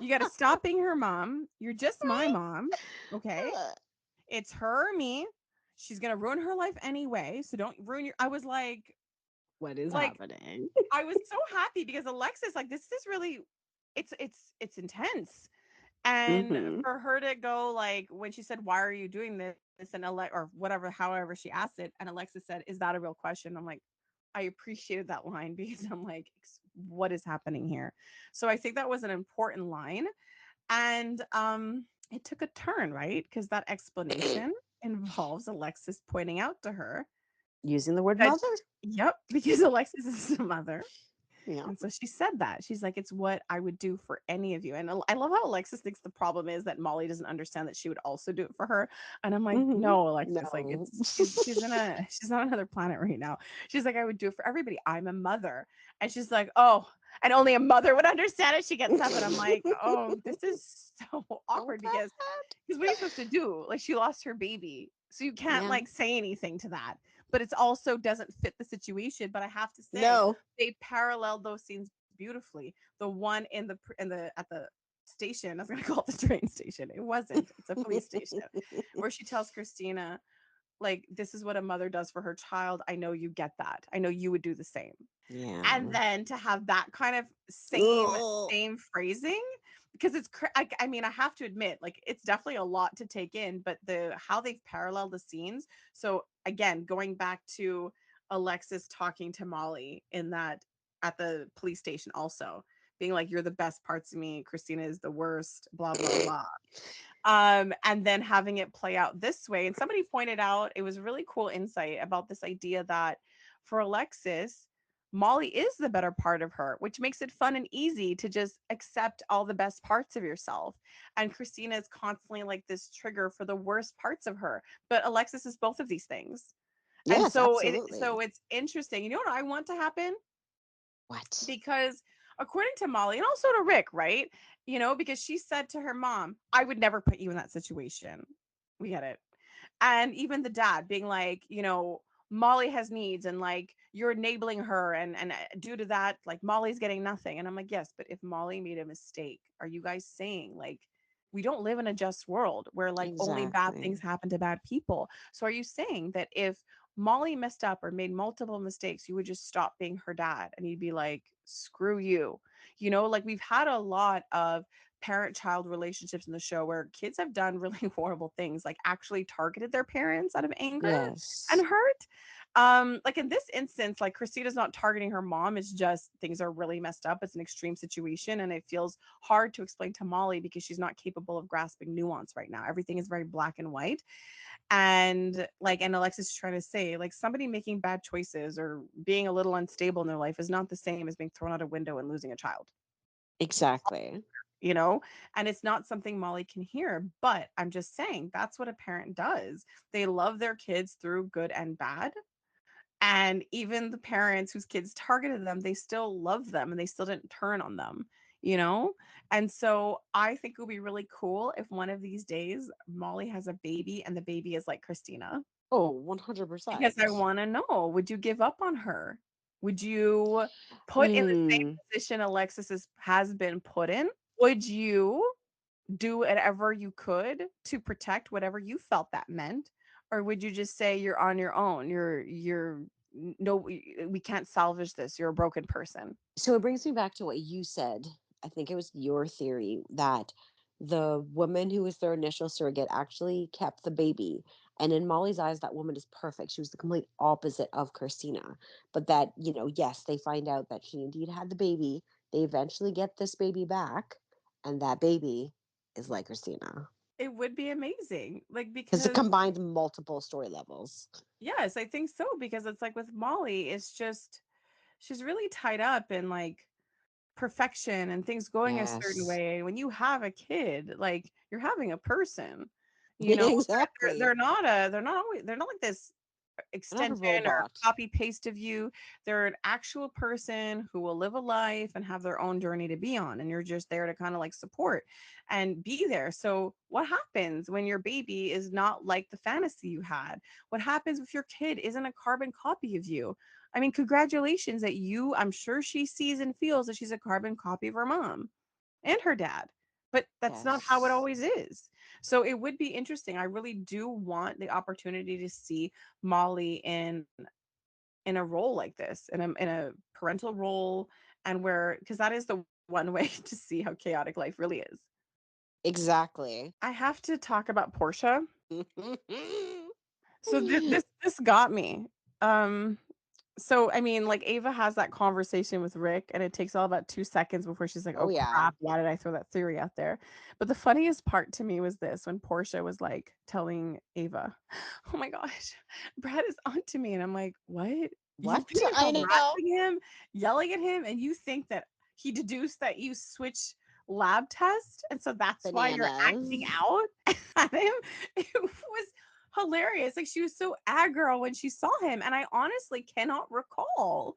You got to stop being her mom. You're just my mom. Okay. It's her or me. She's going to ruin her life anyway. So don't ruin your. I was What is like, happening? I was so happy because Alexis, like, this is really, it's intense. And Mm-hmm. for her to go, like, when she said, why are you doing this? And or whatever, however she asked it. And Alexis said, is that a real question? I'm like, I appreciated that line because I'm like, what is happening here? So I think that was an important line. And it took a turn, right? Because that explanation involves Alexis pointing out to her Using the word that, mother? yep, because Alexis is the mother. Yeah. And so she said that. She's like, it's what I would do for any of you. And I love how Alexis thinks the problem is that Molly doesn't understand that she would also do it for her. And I'm like, Mm-hmm. no, Alexis, like No. she's on another planet right now. She's like, I would do it for everybody. I'm a mother. And she's like, oh, and only a mother would understand it. She gets up and I'm like, oh, this is so So awkward because what are you supposed to do? Like, she lost her baby. So you bad. can't Yeah. like say anything to that. But it's also doesn't fit the situation. But I have to say, No. they paralleled those scenes beautifully. The one in the at the station, I was gonna call it the train station. It wasn't. It's a police station where she tells Christina, like, this is what a mother does for her child. I know you get that. I know you would do the same. Yeah. And then to have that kind of Ugh. same phrasing, because I mean, I have to admit, like, it's definitely a lot to take in, but the how they've paralleled the scenes. So again, going back to Alexis talking to Molly in that at the police station, also being like, you're the best parts of me, Christina is the worst, blah blah blah. And then having it play out this way. And somebody pointed out, it was really cool insight about this idea that for Alexis, Molly is the better part of her, which makes it fun and easy to just accept all the best parts of yourself. And Christina is constantly like this trigger for the worst parts of her. But Alexis is both of these things. And Yes, so absolutely. it's interesting. You know what I want to happen? What? Because according to Molly and also to Rick, right? You know, because she said to her mom, I would never put you in that situation. We get it. And even the dad being like, you know, Molly has needs and like you're enabling her and due to that like Molly's getting nothing. And I'm like, yes, but if Molly made a mistake, are you guys saying like we don't live in a just world where like only bad Exactly. things happen to bad people? So are you saying that if Molly messed up or made multiple mistakes, you would just stop being her dad and you'd be like, screw you? You know, like we've had a lot of parent child relationships in the show where kids have done really horrible things, like actually targeted their parents out of anger and Yes. hurt. Like in this instance, like Christina's not targeting her mom, it's just things are really messed up. It's an extreme situation and it feels hard to explain to Molly because she's not capable of grasping nuance right now. Everything is very black and white. And like, and Alexis is trying to say, like, somebody making bad choices or being a little unstable in their life is not the same as being thrown out a window and losing a child, Exactly. you know? And it's not something Molly can hear, but I'm just saying that's what a parent does. They love their kids through good and bad. And even the parents whose kids targeted them, they still love them and they still didn't turn on them, you know? And so I think it would be really cool if one of these days Molly has a baby and the baby is like Christina. Oh, Because I 100%. want to know, would you give up on her? Would you put in the same Mm. position has been put in? Would you do whatever you could to protect whatever you felt that meant? Or would you just say you're on your own? No, we can't salvage this. You're a broken person. So it brings me back to what you said. I think it was your theory that the woman who was their initial surrogate actually kept the baby. And in Molly's eyes, that woman is perfect. She was the complete opposite of Christina. But that, yes, they find out that she indeed had the baby. They eventually get this baby back, and that baby is like Christina It would be amazing. Like, because it because combines multiple story levels. yes, I think so. Because it's like with Molly, it's just she's really tied up in like perfection and things going a certain Yes, way. When you have a kid, like you're having a person, you know, exactly. they're not like this Another extension or robot. copy paste of you. They're an actual person who will live a life and have their own journey to be on. And you're just there to kind of like support and be there. So, what happens when your baby is not like the fantasy you had? What happens if your kid isn't a carbon copy of you? I mean, congratulations that I'm sure she sees and feels that she's a carbon copy of her mom and her dad. But that's not how it Yes. always is. So it would be interesting. I really do want the opportunity to see Molly in a role like this, in a parental role, and where because that is the one way to see how chaotic life really is. Exactly. I have to talk about Portia. So this got me. Um So, I mean, like Ava has that conversation with Rick, and it takes all about 2 seconds before she's like, Oh "Oh yeah. crap, why did I throw that theory out there?" But the funniest part to me was this when Portia was like telling Ava, "Oh my gosh, Brad is onto me," and I'm like, "What? You've What? been I know. harassing him, yelling at him, and you think that he deduced that you switch lab test, and so that's why you're acting Bananas. out at him?" It was hilarious. Like she was so aggro when she saw him, and I honestly cannot recall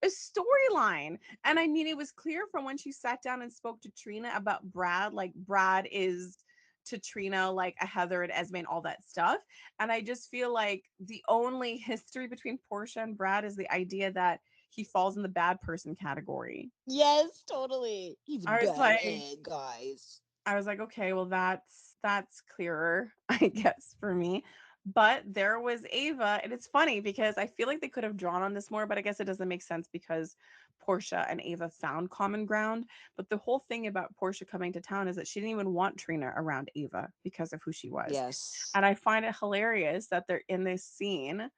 a storyline. And I mean, it was clear from when she sat down and spoke to Trina about Brad, like Brad is to Trina like a Heather and Esme and all that stuff. And I just feel like the only history between Portia and Brad is the idea that he falls in the bad person category. Yes, totally. He's a I was bad like, egg, guys. okay, well that's clearer, I guess, for me. But there was Ava, and it's funny because I feel like they could have drawn on this more, but I guess it doesn't make sense because Portia and Ava found common ground. But the whole thing about Portia coming to town is that she didn't even want Trina around Ava because of who she was. Yes. And I find it hilarious that they're in this scene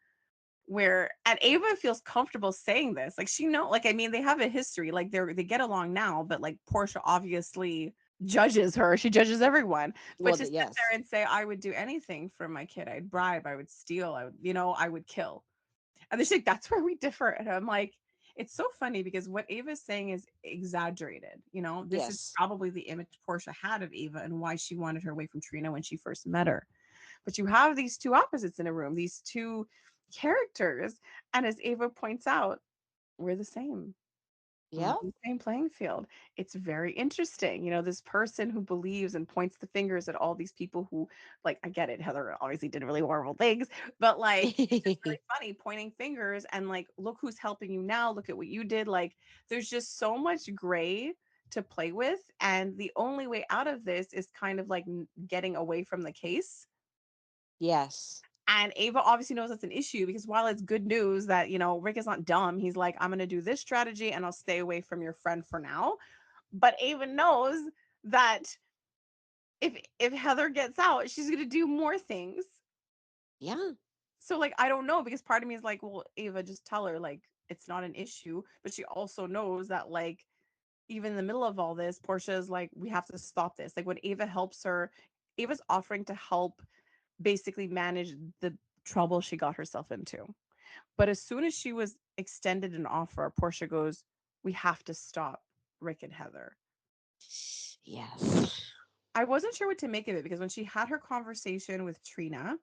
where and Ava feels comfortable saying this. Like she know, like I mean, they have a history, like they get along now, but like Portia obviously judges her. She judges everyone. But Well, to sit yes. there and say, I would do anything for my kid. I'd bribe, I would steal, I would, you know, I would kill. And then she's like, that's where we differ. And I'm like, it's so funny because what Ava's saying is exaggerated. You know, this is Yes. probably the image Portia had of Ava and why she wanted her away from Trina when she first met her. But you have these two opposites in a room, these two characters. And as Ava points out, we're the same. We're on Yep. the same playing field. It's very interesting. You know, this person who believes and points the fingers at all these people who, like, I get it. Heather obviously did really horrible things, but like, it's just really funny pointing fingers and like, look who's helping you now. Look at what you did. Like, there's just so much gray to play with. And the only way out of this is kind of like getting away from the case. Yes. And Ava obviously knows that's an issue because while it's good news that, you know, Rick is not dumb, he's like, I'm going to do this strategy and I'll stay away from your friend for now. But Ava knows that if Heather gets out, she's going to do more things. Yeah. So like I don't know because part of me is like, well, Ava, just tell her like it's not an issue, but she also knows that like even in the middle of all this, Portia is like, we have to stop this. Like when Ava helps her, Ava's offering to help basically manage the trouble she got herself into. But as soon as she was extended an offer, Portia goes, we have to stop Rick and Heather. Yes. I wasn't sure what to make of it because when she had her conversation with Trina,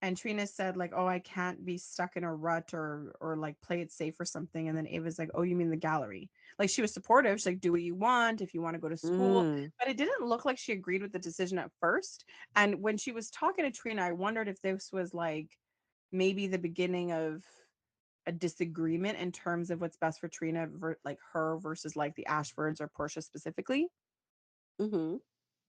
and Trina said, like, oh, I can't be stuck in a rut or like play it safe or something. And then Ava's like, oh, you mean the gallery? Like she was supportive. She's like, do what you want if you want to go to school. Mm. But it didn't look like she agreed with the decision at first. And when she was talking to Trina, I wondered if this was like maybe the beginning of a disagreement in terms of what's best for Trina, like her versus like the Ashfords or Portia specifically. Mm-hmm.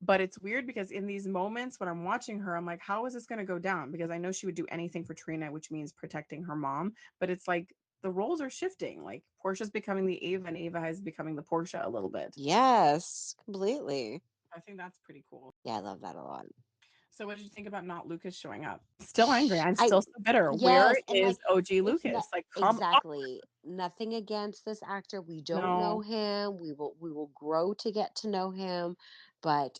But it's weird because in these moments when I'm watching her, I'm like, how is this going to go down? Because I know she would do anything for Trina, which means protecting her mom. But it's like the roles are shifting. Like Portia's becoming the Ava and Ava is becoming the Portia a little bit. Yes. Completely. I think that's pretty cool. Yeah, I love that a lot. So what did you think about not Lucas showing up? Still angry. I'm I still so bitter. Where Yes, and is like OG it's not Lucas? Like, come on. exactly nothing against this actor. We don't know No. him. We will grow to get to know him, but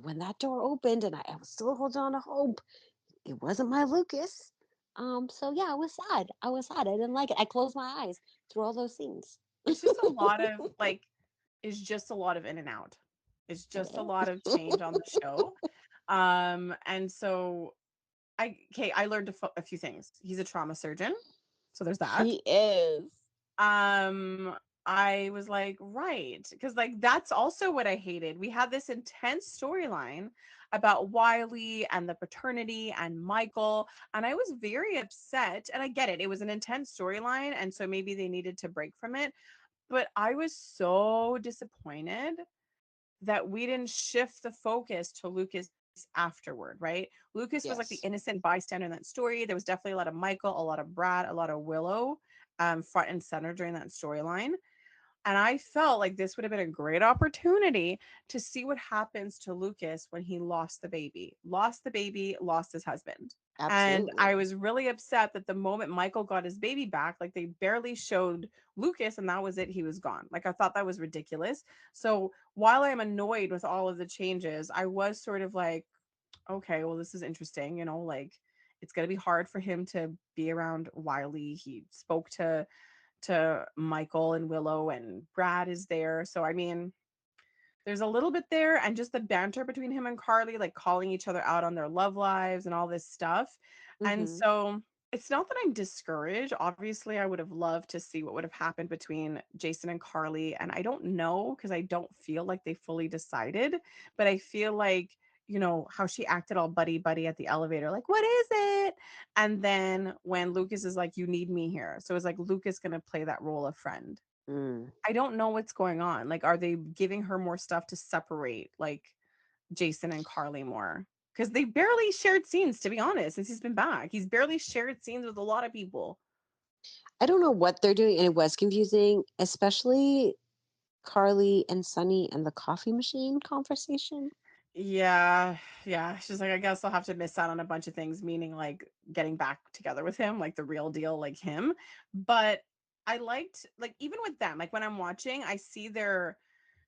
when that door opened and I was still holding on to hope, it wasn't my Lucas. So yeah, I was sad. I was sad. I didn't like it. I closed my eyes through all those scenes. It's just a lot of like, it's just a lot of in and out. It's just a lot of It change on the show. And so I learned a few things. He's a trauma surgeon, so there's that. He is. Um, I was like, right, because like that's also what I hated. We had this intense storyline about Wiley and the paternity and Michael, and I was very upset. And I get it; it was an intense storyline, and so maybe they needed to break from it. But I was so disappointed that we didn't shift the focus to Lucas afterward, right? Lucas was like the Yes. innocent bystander in that story. There was definitely a lot of Michael, a lot of Brad, a lot of Willow front and center during that storyline. And I felt like this would have been a great opportunity to see what happens to Lucas when he lost the baby, lost his husband. And I Absolutely. was really upset that the moment Michael got his baby back, like they barely showed Lucas and that was it. He was gone. Like I thought that was ridiculous. So while I'm annoyed with all of the changes, I was sort of like, okay, well, this is interesting. You know, like it's going to be hard for him to be around Wiley. He spoke to Michael and Willow and Brad is there. So I mean, there's a little bit there and just the banter between him and Carly, like calling each other out on their love lives and all this stuff. And Mm-hmm. so it's not that I'm discouraged. Obviously, I would have loved to see what would have happened between Jason and Carly. And I don't know because I don't feel like they fully decided, but I feel like, you know, how she acted all buddy buddy at the elevator, like, what is it? And then when Lucas is like, you need me here. So it's like Lucas going to play that role of friend. Mm. I don't know what's going on. Like, are they giving her more stuff to separate like Jason and Carly more? Because they barely shared scenes, to be honest, since he's been back. He's barely shared scenes with a lot of people. I don't know what they're doing, and it was confusing, especially Carly and Sunny and the coffee machine conversation. Yeah, yeah. She's like, I guess I'll have to miss out on a bunch of things, meaning like getting back together with him, like the real deal, like him. But I liked, like, even with them, like when I'm watching, I see their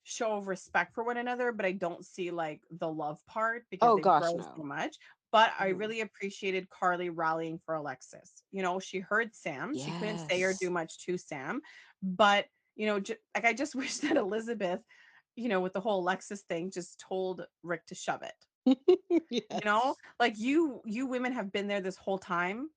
show of respect for one another, but I don't see like the love part because Oh they've gosh, grown so no. much. But I Mhm. really appreciated Carly rallying for Alexis. You know, she heard Sam. She couldn't say or do Yes. much to Sam, but you know, like I just wish that Elizabeth, you know, with the whole Alexis thing, just told Rick to shove it. You know, Yes. like you women have been there this whole time.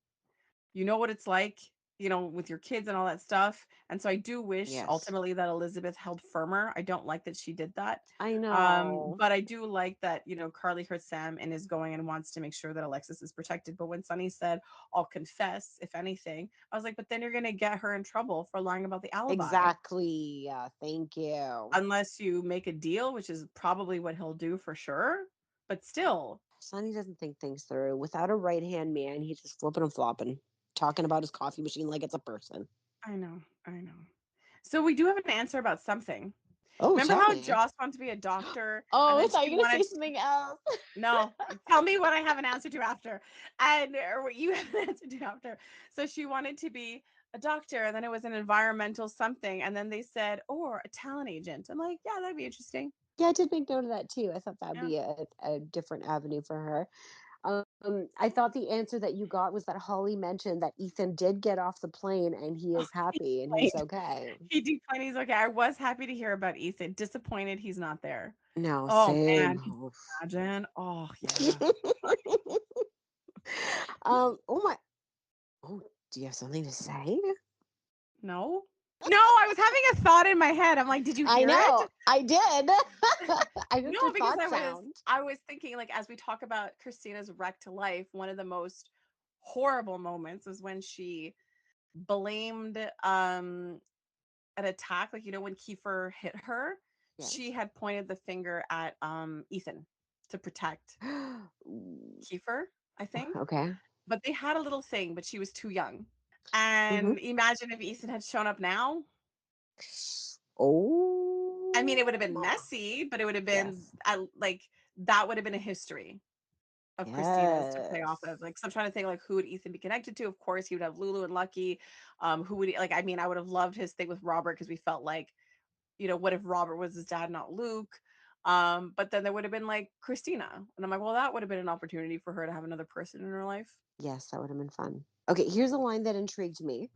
You know what it's like, you know, with your kids and all that stuff. And so I do wish Yes. ultimately that Elizabeth held firmer. I don't like that she did that. I know. But I do like that, you know, Carly heard Sam and is going and wants to make sure that Alexis is protected. But when Sunny said, I'll confess, if anything, I was like, but then you're gonna get her in trouble for lying about the alibi. Exactly. Yeah, thank you. Unless you make a deal, which is probably what he'll do for sure. But still, Sonny doesn't think things through. Without a right hand man, he's just flipping and flopping, talking about his coffee machine like it's a person. I know, I know. So we do have an answer about something. Oh, Remember tell how me. Joss wanted to be a doctor and Oh, I then thought she you were gonna say wanted something else. no, tell me what I have an answer to after. And or what you have an answer to after. So she wanted to be a doctor and then it was an environmental something and then they said or a talent agent. I'm like, yeah, that'd be interesting. Yeah, I did make note of that too. I thought that would Yeah. be a different avenue for her. I thought the answer that you got was that Holly mentioned that Ethan did get off the plane and he Oh, is he happy and he's declined. okay. He declined. He's okay. I was happy to hear about Ethan. Disappointed he's not there. No, Oh man, same. could you Oof. imagine? Oh yeah. Oh my. Oh, do you have something to say? No? No, I was having a thought in my head. I'm like, did you I hear it? know. I did. I heard No, your because thought sound. I was thinking like as we talk about Christina's wreck to life, one of the most horrible moments is when she blamed an attack, like you know when Kiefer hit her, she Yes. had pointed the finger at Ethan to protect Kiefer, I think. Okay. But they had a little thing, but she was too young. Hmm. And imagine if Ethan had shown up now. I mean, it would have been Oh, messy, but it would have been yes. like that would have been a history of Christina's to play off Yes. of. Like, so I'm trying to think like who would Ethan be connected to? Of course, he would have Lulu and Lucky. Who would he, like? I mean, I would have loved his thing with Robert because we felt like, you know, what if Robert was his dad, not Luke? But then there would have been like Christina, and I'm like, well, that would have been an opportunity for her to have another person in her life. Yes, that would have been fun. Okay, here's a line that intrigued me.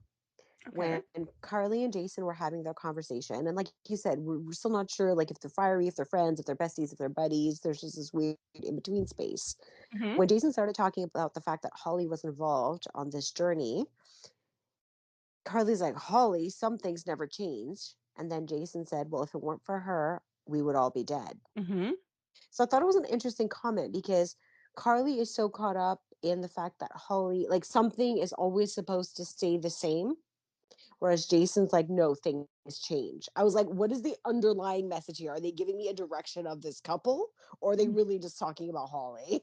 Okay. When Carly and Jason were having their conversation, and like you said, we're still not sure, like if they're fiery, if they're friends, if they're besties, if they're buddies. There's just this weird in between space. Hmm. When Jason started talking about the fact that Holly was involved on this journey, Carly's like, Holly, some things never change. And then Jason said, well, if it weren't for her, we would all be dead. Hmm. So I thought it was an interesting comment because Carly is so caught up in the fact that Holly, like something is always supposed to stay the same. Whereas Jason's like, no, things change. I was like, what is the underlying message here? Are they giving me a direction of this couple? Or are they really just talking about Holly?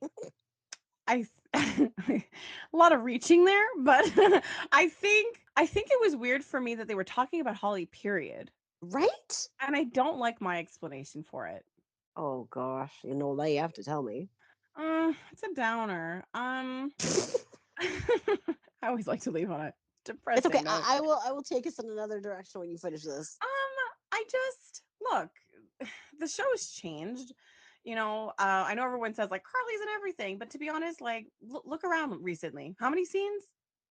I a lot of reaching there, but I think it was weird for me that they were talking about Holly, period. Right? And I don't like my explanation for it. Oh gosh, you know, now you have to tell me. It's a downer. I always like to leave on a It's okay. depressing note. I will take us in another direction when you finish this. I just look, the show has changed. You know, I know everyone says like Carly's and everything, but to be honest, like look around recently. How many scenes?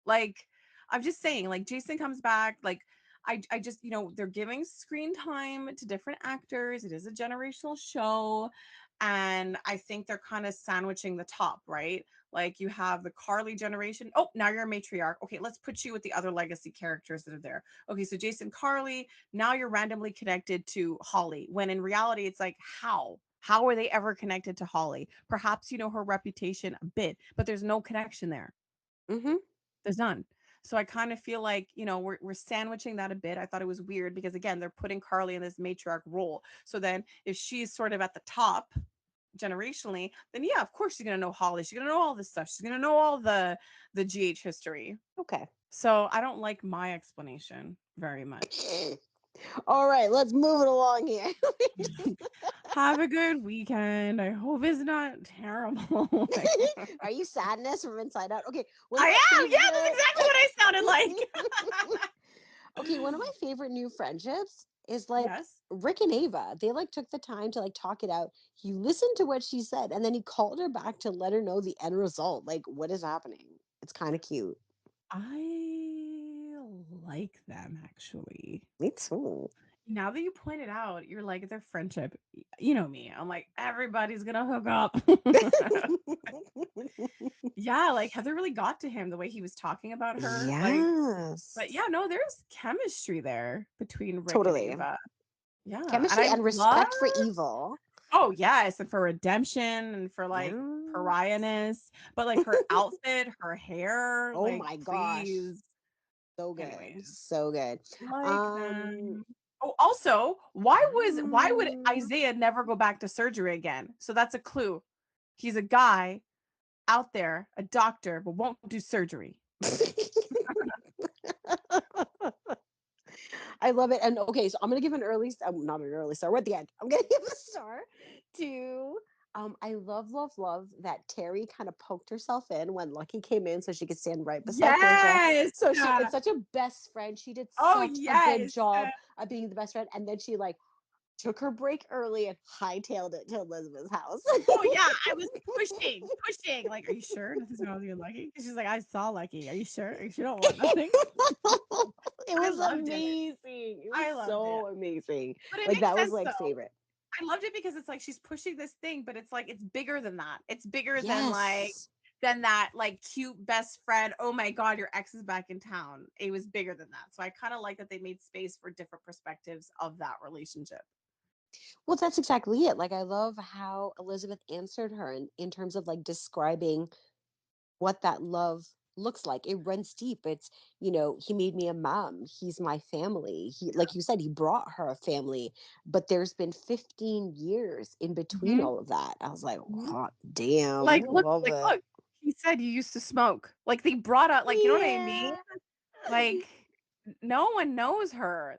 Like, I'm just saying, like Jason comes back, like I just, you know, they're giving screen time to different actors. It is a generational show. And I think they're kind of sandwiching the top, right? Like you have the Carly generation. Oh, now you're a matriarch. Okay, let's put you with the other legacy characters that are there. Okay, so Jason Carly, now you're randomly connected to Holly, when in reality, it's like, how? How are they ever connected to Holly? Perhaps you know her reputation a bit, but there's no connection there. Mm-hmm. There's none. So I kind of feel like, you know, we're sandwiching that a bit. I thought it was weird because again, they're putting Carly in this matriarch role. So then if she's sort of at the top generationally, then yeah, of course she's gonna know Holly. She's gonna know all this stuff. She's gonna know all the GH history. Okay. So I don't like my explanation very much. All right, let's move it along here. Have a good weekend. I hope it's not terrible. Are you sadness from inside out? Okay, one I of my am. Yeah, that's favorite. exactly what I sounded like. Okay, one of my favorite new friendships is like Yes. Rick and Ava. They like took the time to like talk it out. He listened to what she said and then he called her back to let her know the end result. Like, what is happening? It's kind of cute. I like them actually. Me too. Now that you point it out, you're like their friendship. You know me. I'm like, everybody's gonna hook up. Yeah, like Heather really got to him the way he was talking about her. Like, but Yes. yeah, no, there's chemistry there between Rick and Totally. Ava. Yeah. And Chemistry I and love, respect for evil. oh yes, and for redemption and for like Yeah. pariahness. But like her outfit, her hair, Oh like my gosh. please. So good. Anyways, So good. like Um them. Oh, also, why would yeah. Isaiah never go back to surgery again? So that's a clue. He's a guy out there, a doctor, but won't do surgery. I love it. And okay, so I'm gonna give an early, not an early star. We're at the end. I'm gonna give a star to. I love that Terry kind of poked herself in when Lucky came in so she could stand right beside Portia. Yes. So she, it's such a best friend. She did Oh such a good yes. job of being the best friend, and then she like took her break early and hightailed it to Elizabeth's house. Oh yeah. I was pushing. Like, are you sure nothing's wrong with you, Lucky? She's like, I saw Lucky. Are you sure? Are you sure you don't want nothing? It I was loved it. amazing. It was I loved it. so amazing. But it Like makes that was sense like though. favorite. I loved it because it's like she's pushing this thing, but it's like it's bigger than that. It's bigger Yes. than that like cute best friend. Oh my god, your ex is back in town. It was bigger than that. So I kind of like that they made space for different perspectives of that relationship. Well, that's exactly it. Like I love how Elizabeth answered her in terms of like describing what that love looks like. It runs deep. It's, he made me a mom. He's my family. He, like you said, he brought her a family, but there's been 15 years in between Mm-hmm. all of that. I was like, Mm-hmm. hot damn, love it. Look. He said you used to smoke. Like they brought up, like you know what I mean? Yeah. Like no one knows her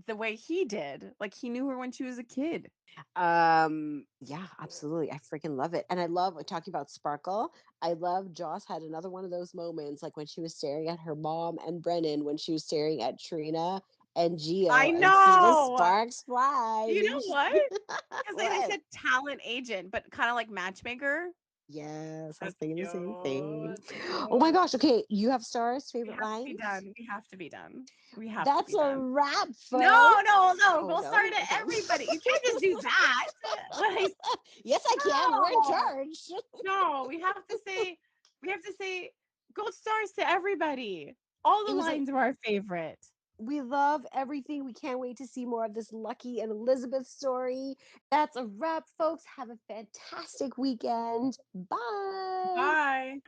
the way he did. Like he knew her when she was a kid. Yeah, absolutely. I freaking love it. And I love talking about Sparkle. I love Joss had another one of those moments like when she was staring at her mom and Brennan, when she was staring at Trina and I Geo and see the know. sparks fly. You Maybe know what? Because they what? said talent agent, but kind of like matchmaker. Yes, I was That's thinking the cute. same thing. That's Oh my cute. gosh. Okay, you have stars, We favorite have to be lines? done. We have to be done. We have to That's be a done. wrap, No, folks. no. Oh We'll start no? at Okay. everybody. You can't just do that. Like, Yes, I can. We're in no, charge. no. We have to say gold stars to everybody. All It the was a lines were our favorite. We love everything. We can't wait to see more of this Lucky and Elizabeth story. That's a wrap, folks. Have a fantastic weekend. Bye. Bye.